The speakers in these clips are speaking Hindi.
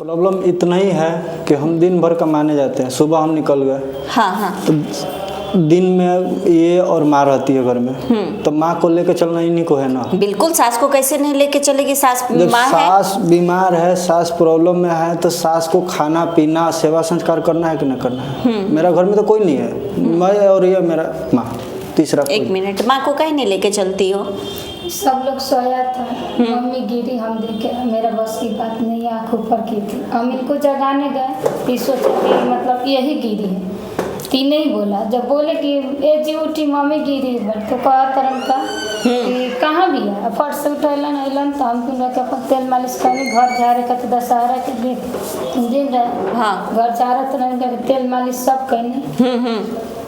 प्रॉब्लम इतना ही है कि हम दिन भर कमाने जाते हैं, सुबह हम निकल गए। हाँ। तो दिन में ये और माँ रहती है घर में, तो माँ को लेके चलना इन्हीं को है ना। बिल्कुल, सास को कैसे नहीं लेके चलेगी? सास जब बीमार है। सास बीमार है, सास प्रॉब्लम में है, तो सास को खाना पीना सेवा संस्कार करना है कि नहीं करना है। मेरा घर में तो कोई नहीं है, मैं और ये मेरा माँ, तीसरा कोई। एक मिनट, माँ को कहीं नहीं लेके चलती हो? सब लोग सोया था, मम्मी गिरी, हम देखे, मेरा बस की बात नहीं, आँख ऊपर की थी। हम इनको जगाने गए, ये सोचा कि मतलब यही गिरी है। तीन ही बोला, जब बोले कि ए जी उठी, मम्मी गिरी तो कहा तरन का कि कहाँ भी है। फट से उठलन अलन तो हम तुम रखे अपन तेल मालिश करनी, घर जा रहे कहते दशहरा के दिन रहे। हाँ। घर जा रहे तो नहीं करके तेल मालिश सब करनी,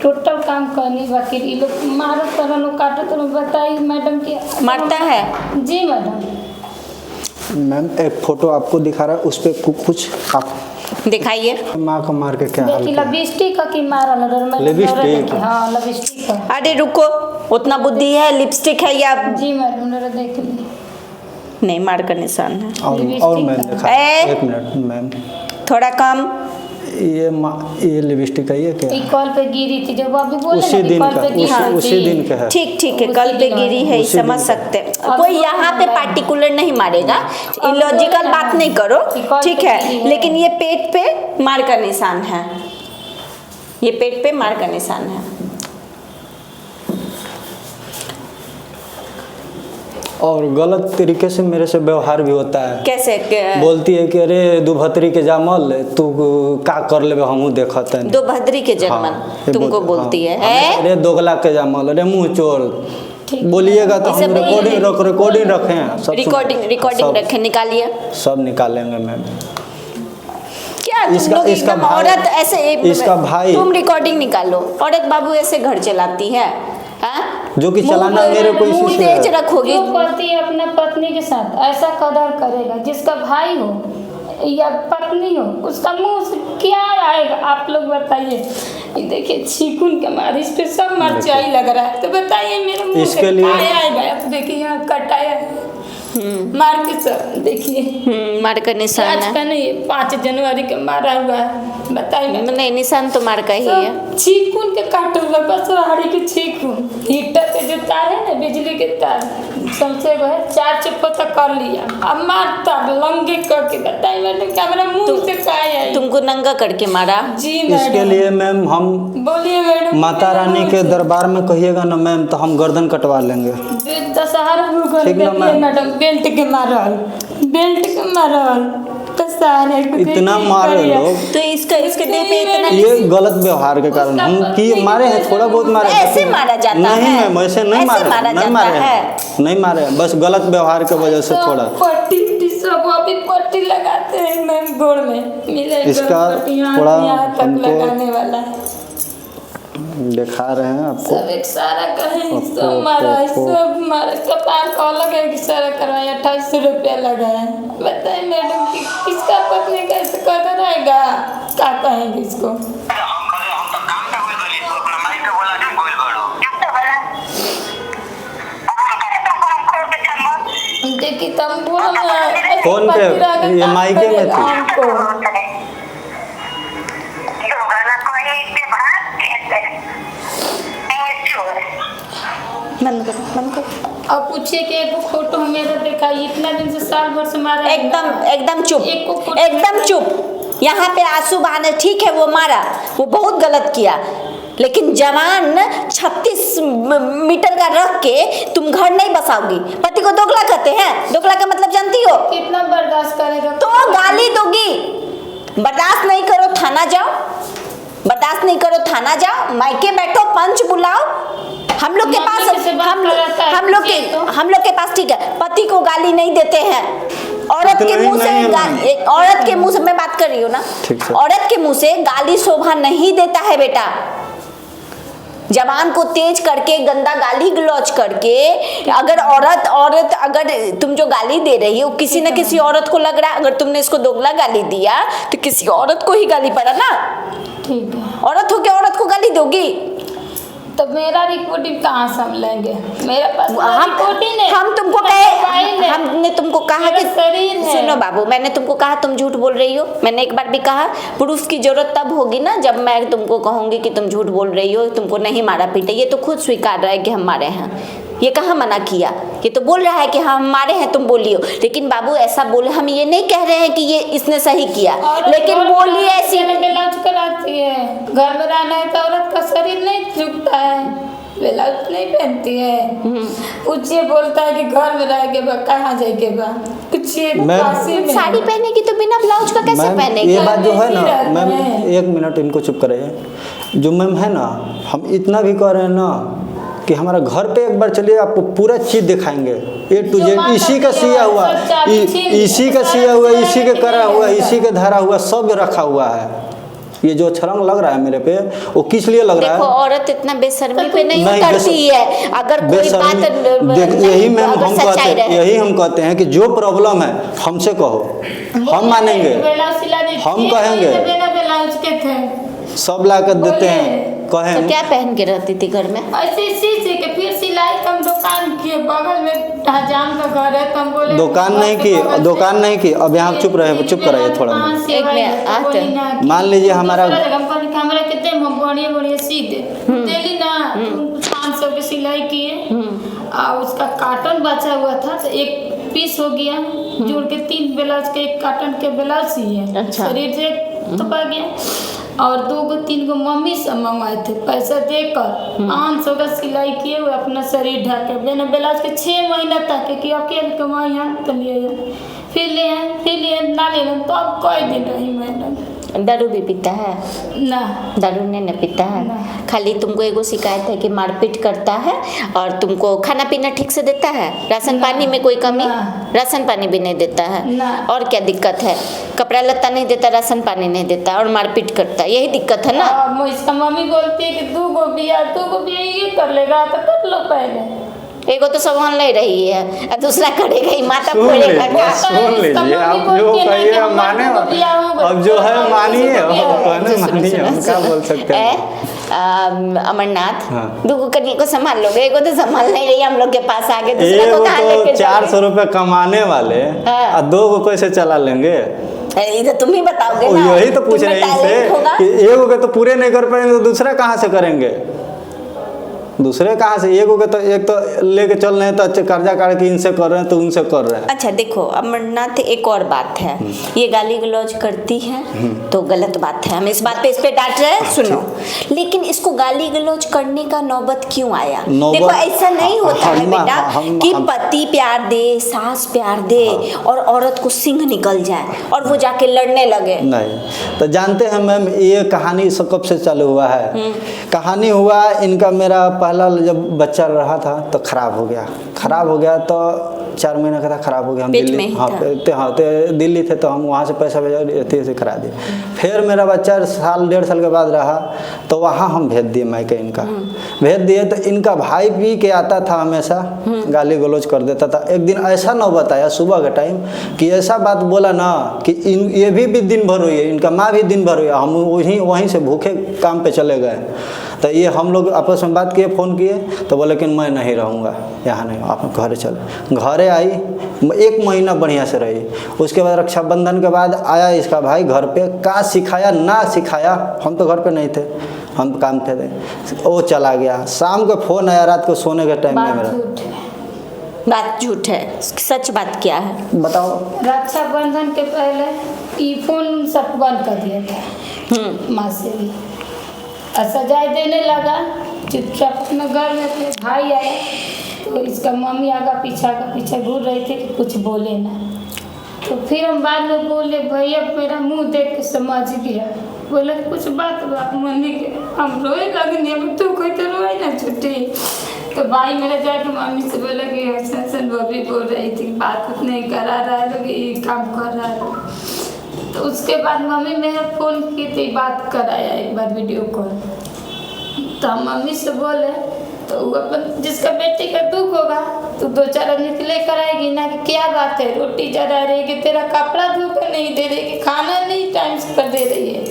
टोटल काम करनी। बाकी ये लोग मारत तरह लोग काटत तरह। बताइए मैडम की मरता है? जी मैडम। मैम एक फोटो आपको दिखा रहा है, उस पर कुछ आप दिखाइए। माँ को मार के क्या हाल देखी किया? लिपस्टिक की मारल है। लिपस्टिक? हाँ लिपस्टिक। अरे रुको, उतना बुद्धि है? लिपस्टिक है या? जी मैडम ने देख ली। नहीं, मार का निशान है। और मैम दिखा, एक मिनट मैम, थोड़ा कम। ये लिपस्टिक है, ये क्या ये कॉल पे गिरी थी जब अभी बोले उसी ना, दिन कॉल का, पे गिरी उसी थी। दिन का है। ठीक है, उसी कल पे दिन गिरी है, उसी समझ दिन सकते। अब कोई वो यहाँ पे है। पार्टिकुलर नहीं मारेगा, इलॉजिकल बोले बात ना, नहीं करो, कि कल ठीक पे है। गिरी है। लेकिन ये पेट पे मार का निशान है, ये पेट पे मार का निशान है। और गलत तरीके से मेरे से व्यवहार भी होता है। कैसे? बोलती है कि अरे दुभत्री के जामल तू का कर लेबे, हमहू देखत है। दो भद्री के जर्मन ये तुमको बोलती है? अरे दोगला के जामल, अरे मुंह चोर बोलिएगा तो ये सब हम रिकॉर्डिंग रखे हैं, सब रिकॉर्डिंग रखे, निकालिए। सब निकालेंगे मैम। क्या तुम इसका- लोग इसका एकदम भाई- औरत ऐसे इसका भाई- तुम रिकॉर्डिंग निकालो। औरत बाबू ऐसे घर चलाती है? हाँ? जो कि चलाना मुंह- मेरे को इसी मुंह से तेज है। रखोगी। जो पति अपने पत्नी के साथ ऐसा कदर करेगा, जिसका भाई हो या पत्नी हो, उसका मुंह से क्या आएगा? आप लोग बताइए। ये देखिए छीकून के मारे इस पे सब मरचाई लग रहा है, तो बताइए मेरे मुंह से इसके लिए- क्या आएगा? आप देखिए यहाँ कटाया है, मार के सब देखिए। मार का निशान आज है। का नहीं, 5 जनवरी के मारा हुआ है, बताइए। नहीं, निशान तो मार का ही है। सब छीकून के काटल बा, बस राड़ी के छीकून। हीटर के जो तार है ना, बिजली के तार, सबसे वो है 4 चप्पा तक कर लिया। अब मारता लंगे करके, बताइए मैडम कैमरा मुंह से क्या आई? तुमको नंगा करके मारा? जी इसके मैडम। लिए मैम हम बोलिए मैडम। माता रानी के दरबार में कहिएगा ना मैम, तो हम गर्दन कटवा लेंगे। दशहरा भूगोल ठीक ना मैम? मैडम, बेल्ट के मारल, बेल्ट के मारल, दशहरा को इतना मारे लोग, तो इसके देह पे इतना ये गलत व्यवहार के कारण हम कि मारे हैं, थोड़ा बहुत मारे हैं। ऐसे मारा जाता नहीं है? मैम, ऐसे नहीं ऐसे मारे मारा हैं, नहीं जाता मारे है? हैं, नहीं मारे हैं, बस गलत व्यवहार की वजह से थोड़ा। पट्टी सब अभी पट्टी लगाते हैं मैम, गोड़ में मिले इसका यहाँ थोड़ा तक हमको- लगाने वाला है। दिखा रहे हैं आपको। सब एक सारा कहे, आपको- सब मारा है, आपको- सब मारा। कपार को अलग है कि सारा करवाया, 2800 रुपया लगा है। बताइए मैडम कि किसका पत्नी कैसे कदर आएगा? क्या कहेंगे इसको? देखिए तब बोलो ना, ऐसे फोन पे पति रह के ये काम मायके में करेगा थी। हमको। बंद करो, बंद करो। अब पूछिए कि एक फोटो मेरा देखा, इतना दिन से साल भर से मारा है। एकदम चुप, एक को- एकदम चुप। यहाँ पे आंसू बहाने, ठीक है वो मारा, वो बहुत गलत किया, लेकिन जवान 36 मीटर का रख के तुम घर नहीं बसाओगी। पति को दोगला कहते हैं? दोगला का मतलब जानती हो? कितना बर्दाश्त करेगा? तो गाली दोगी। बर्दाश्त नहीं करो थाना जाओ, बर्दाश्त नहीं करो थाना जाओ, मायके बैठो, पंच बुलाओ। हम लोग के पास मम्मी से बात कराता है, हम लोग के पास ठीक है, पति को गाली नहीं देते हैं। औरत के मुंह से औरत के मुंह से मैं बात कर रही हूँ ना, ठीक है। औरत के मुंह से गाली शोभा नहीं देता है बेटा। जवान को तेज करके गंदा गाली गलौज करके, अगर औरत अगर तुम जो गाली दे रही हो, किसी न किसी औरत को लग रहा है, अगर तुमने इसको दोगला गाली दिया तो किसी औरत को ही गाली पड़ा ना। ठीक है। औरत हो के औरत को गाली दोगी? तो मेरा रिपोर्टिंग कहाँ से हम लेंगे? मेरे पास रिपोर्टिंग नहीं। हम तुमको कहे, हमने तुमको कहा कि शरीर है। सुनो बाबू, मैंने तुमको कहा तुम झूठ बोल रही हो। मैंने एक बार भी कहा पुरुष की जरूरत तब होगी ना जब मैं तुमको कहूंगी कि तुम झूठ बोल रही हो, तुमको नहीं मारा पीटा। ये तो खुद स्वीकार रहा है कि हम मारे हैं, ये कहाँ मना किया। ये तो बोल रहा है कि हम मारे हैं, तुम बोलियो। लेकिन बाबू ऐसा बोले, हम ये नहीं कह रहे हैं कि ये इसने सही किया, लेकिन बोली ऐसी ब्लाउज कराती है। घर में रहना है तो औरत का शरीर नहीं झुकता है, ब्लाउज नहीं पहनती है। कुछ ये बोलता है कि घर में रह के कहाँ जाएके बा, कुछ ये साड़ी पहने की तो बिना ब्लाउज का कैसे पहनेगी? ये बात जो है ना मैम, एक मिनट इनको चुप कराइए। जो मैम है ना, हम इतना भी कह रहे हैं ना कि हमारा घर पे एक बार चलिए, आपको पूरा चीज दिखाएंगे A to Z, इसी का सिया हुआ, इसी का सिया हुआ, इसी के करा हुआ, इसी के धरा हुआ, सब रखा हुआ है। ये जो छरंग लग रहा है मेरे पे, वो किस लिए लग रहा है? देखो औरत इतना बेशर्मी पे नहीं उतरती है। अगर कोई बात यही मैम हम कहते हैं, यही हम कहते हैं कि जो प्रॉब्लम है हमसे कहो, हम मानेंगे, हम कहेंगे, सब ला कर देते हैं। कहें तो क्या पहन के रहती थी घर में? ऐसे सी के फिर सिलाई का दुकान किए, बगल में हजाम का घर है, तो हम बोले दुकान नहीं की, दुकान नहीं की। अब यहाँ चुप रहे, चुप कराइए थोड़ा। मान लीजिए हमारा हमारा कितने बढ़िया बढ़िया सी दे देली ना, 500 की सिलाई किए और उसका कार्टन बचा हुआ था, तो एक पीस हो गया, जोड़ के 3 ब्लाउज के एक कार्टन के ब्लाउज सिए। अच्छा। शरीर से तो पा गया। और 2-3 गो मम्मी से मंगवाए थे, पैसा देकर 500 का सिलाई किए हुए अपना शरीर ढके, बिना ब्लाउज के 6 महीना तक कि अकेले कमाई यहाँ तो लिए, फिर लिए ना ले तो अब कोई दिन रही मैडम। दारू भी पीता है? ना, दारू नहीं पीता है। खाली तुमको एगो शिकायत है कि मारपीट करता है, और तुमको खाना पीना ठीक से देता है? राशन पानी में कोई कमी? राशन पानी भी नहीं देता है। और क्या दिक्कत है? कपड़ा लत्ता नहीं देता, राशन पानी नहीं देता और मारपीट करता है, यही दिक्कत है ना? इसका मम्मी बोलती है कि 2 गो बिया ये कर लेगा, तो कर लो पहले। एगो तो संभाल नहीं रही है, दूसरा करेगा ही, माता फोड़ेगा। सुन लीजिए, आप जो कहिए माने, अब जो है मानिए, मानिए, हम क्या बोल सकते हैं। अमरनाथ, 2 कन्या को संभाल लोगे, एगो तो संभाल नहीं रही, हम लोग के पास आगे दूसरा को कहाँ लेके 400 रुपए कमाने वाले और 2 को कैसे चला लेंगे? इधर तुम ही बताओगे ना। यही तो पूछ रहे हैं इनसे कि एगो के तो पूरे नहीं कर पाएंगे तो दूसरा कहाँ से करेंगे? दूसरे कहाँ से? एक हो गए तो एक तो लेके चल रहे हैं, तो अच्छे कर्जा काट के इनसे कर रहे हैं तो उनसे कर रहे हैं। अच्छा देखो अमरनाथ, एक और बात है, ये गाली गलौज करती है तो गलत बात है, हम इस बात पे इस पे डांट रहे हैं, सुनो। लेकिन इसको गाली गलौज करने का नौबत क्यों आया? देखो ऐसा नहीं होता है बेटा कि पति प्यार दे, सास प्यार दे और औरत को सिंह निकल जाए और वो जाके लड़ने लगे। नहीं, तो जानते हैं मैम, ये कहानी सब कब से चालू हुआ है? कहानी हुआ इनका, मेरा पहला जब बच्चा रहा था तो खराब हो गया तो 4 महीने का था, खराब हो गया। हम दिल्ली, दिल्ली थे तो हम वहाँ से पैसा भेजा से करा दिए। फिर मेरा बच्चा 1.5 साल के बाद रहा तो वहाँ हम भेज दिए, मायके इनका भेज दिए। तो इनका भाई पी के आता था, हमेशा गाली गलौज कर देता था। एक दिन ऐसा नौबत आया सुबह के टाइम कि ऐसा बात बोला ना कि ये भी दिन भर हुई है, इनका माँ भी दिन भर हुई है। हम वहीं से भूखे काम पे चले गए। तो ये हम लोग आपस में बात किए, फ़ोन किए तो बोले कि मैं नहीं रहूँगा यहाँ, नहीं, आप घरे चले। घरे आई, 1 महीना बढ़िया से रही। उसके बाद रक्षाबंधन के बाद आया इसका भाई घर पे, का सिखाया ना सिखाया, हम तो घर पे नहीं थे, हम काम थे, वो चला गया। शाम को फ़ोन आया रात को सोने के टाइम में मेरा। बात झूठ है, सच बात क्या है बताओ? रक्षाबंधन के पहले ई फोन सब बंद कर दिया था माँ से भी, सजाए देने लगा चुपचाप अपने घर में। अपने भाई आया तो इसका मम्मी आगा पीछा घूर रही थी कि कुछ बोले ना। तो फिर हम बाद में बोले, भैया मेरा मुंह देख के समझ गया, बोले कुछ बात मम्मी के, हम रोए लगनी, अब तू कोई तो रोए ना छुट्टी। तो भाई मेरा जाके मम्मी से बोला कि ऐसा बबी बोल रही थी, बात कुछ नहीं करा रहा है, लोग ये काम कर रहा है। तो उसके बाद मम्मी मेरा फ़ोन की थी, बात कराया एक बार वीडियो कॉल। तो हम मम्मी से बोले तो वो अपन जिसका बेटी का दुख होगा तो 2-4 आदमी के लेकर आएगी ना, कि क्या बात है, रोटी जला रही है कि तेरा कपड़ा धो कर नहीं दे रही, कि खाना नहीं टाइम से कर दे रही है।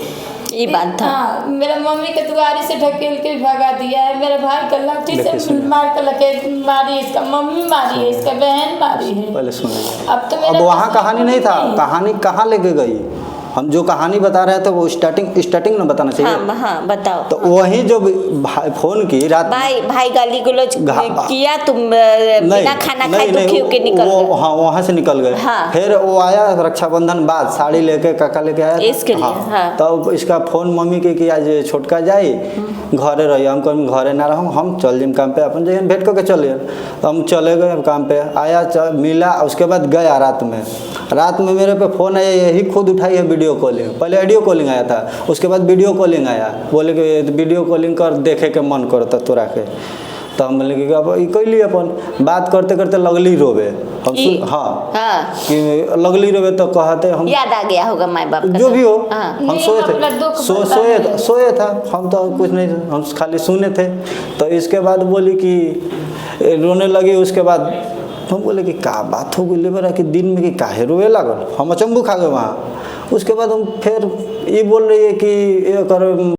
ये बात था। हाँ, मेरा मम्मी के दुआरी से ढकेल के भगा दिया है, मेरा भाई का लाठी देखिए, से सुनिए। मार कर लगे मारी, इसका मम्मी मारी है, इसका बहन मारी है। पहले सुनिए। अब तो मेरा अब वहाँ कहानी नहीं था, कहानी कहाँ लेके गई? हम जो कहानी बता रहे थे वो स्टार्टिंग में बताना चाहिए। हाँ हाँ बताओ। तो वही जो भाई फोन की रात भाई गाली गलौज किया, तुम नहीं बिना खाना खाए दुखी होके निकल वो गए। हाँ वहाँ से निकल गए। हाँ। फिर वो आया रक्षाबंधन बाद साड़ी लेके काका लेके आया था। इसके लिए, हाँ। तब इसका फोन मम्मी के कि आज छोटका जाई घरे रही, हम कहम घरे ना रहूँ, हम चल जिम काम पे अपन जाइए भेंट करके चले। तो हम चले गए काम पे, आया मिला, उसके बाद गया रात में मेरे पे फ़ोन आया, यही खुद उठाई है वीडियो कॉलिंग। पहले ऑडियो कॉलिंग आया था, उसके बाद वीडियो कॉलिंग आया, बोले कि वीडियो कॉलिंग कर, देखे के मन करता तोरा के। तो हम बोले कि अब ई कैली अपन बात करते करते लगली रोवे। हम हाँ कि लगली रोवे तो कहते हम याद आ गया होगा माँ बाप का। जो भी हो। हाँ। हम नहीं, सोए अपना दुख थे सोए था, हम तो कुछ नहीं, हम खाली सुने थे। तो इसके बाद बोली कि रोने लगी। उसके बाद हम बोले कि का बात हो गई बड़ा कि दिन में कि काहे रोए लागल, हम अचंभू खा गए वहाँ। उसके बाद हम फिर ये बोल रही है कि ये कर